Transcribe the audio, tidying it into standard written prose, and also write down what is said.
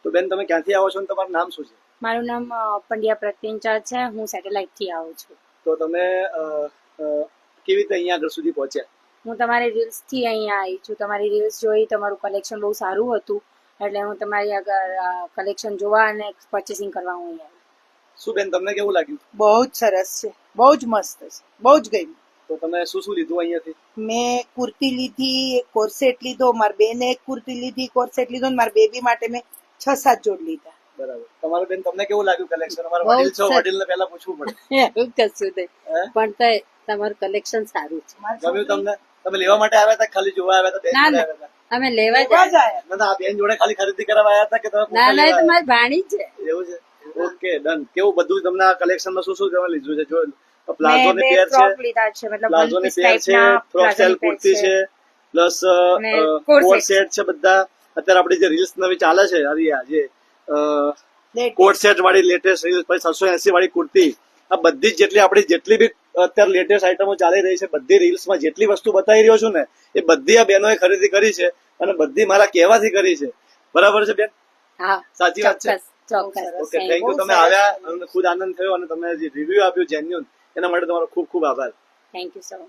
તો બેન તમે ક્યાંથી આવો છો અને તમારું નામ શું છે? મારું નામ પંડ્યા પ્રત્યંચાર છે. હું સેટેલાઇટ થી આવું છું. તો તમે કેવી રીતે અહીંયા આગળ સુધી પહોંચ્યા? હું તમારી રીલ્સ થી અહીંયા આવી છું. તમારી રીલ્સ જોઈ, તમારું કલેક્શન બહુ સારું હતું, એટલે હું તમારી આગળ કલેક્શન જોવા અને પરચેસિંગ કરવા હું અહીંયા આવી. શું બેન તમને કેવું લાગ્યું? બહુ જ સરસ છે, બહુ જ મસ્ત છે, બહુ જ ગમ્યું. તો તમે શું શું લીધું અહીંયાથી? મેં કુર્તી લીધી, એક કોર્સેટ લીધો, મારી બેને એક કુર્તી લીધી, કોર્સેટ લીધો, અને મારી બેબી માટે મેં 6-7 જોડ લીધા. બરાબર. તમારું બેન તમને કેવું લાગ્યું કલેક્શન? અમારા બહુ વડીલ છો, સરસ. વડીલને પહેલા પૂછવું પડે. એવું કશું નહીં, હે? પણ તોય તમારું કલેક્શન સારું છે. ગમ્યું તમને? તમે લેવા માટે આવ્યા હતા ખાલી જોવા આવ્યા હતા? બેન ના, જોડે ના. આવ્યા હતા? અમે લેવા લેવા જ જાય. આયા. ના ના, આ બેન જોડે ખાલી ખરીદી કરવા આવ્યા હતા કે તમે ના પોતા ના, એ લેવા તો આવ્યા? મારી ભાણી છે. એવું છે? Okay, done. કેવું બધું તમને આ કલેક્શનમાં શું શું તમે લીધું છે? જો પ્લાઝો મેં ની 2 પેર છે, ફ્રોક લીધા છે, મતલબ પ્લાઝો વન ની પીસ પેર છે, ટાઈપના ફ્રોક સ્ટાઇલ કુર્તી છે, પ્લસ અને કોટ કોટ સેટ સેટ છે બધા. અત્યારે આપણી જે રીલ્સ નવી ચાલે છે, આ જે Latest. કોટ સેટ વાળી લેટેસ્ટ રીલ્સ, પછી 780 વાળી કુર્તી, આ બધી જ જેટલી બી અત્યારે લેટેસ્ટ આઈટમો ચાલી રહી છે, બધી રીલ્સમાં જેટલી વસ્તુ બતાવી રહ્યો છું ને, એ બધી આ બહેનોએ ખરીદી કરી છે અને બધી મારા કહેવાથી કરી છે. બરાબર છે બેન? હા, સાચી વાત છે? ચોક્કસ ચોક્કસ. Okay, thank you. તમે આવ્યા અને ખુદ આનંદ થયો અને તમે જે રિવ્યુ આપ્યું જેન્યુન, એના માટે તમારો ખૂબ ખૂબ આભાર. Thank you so much.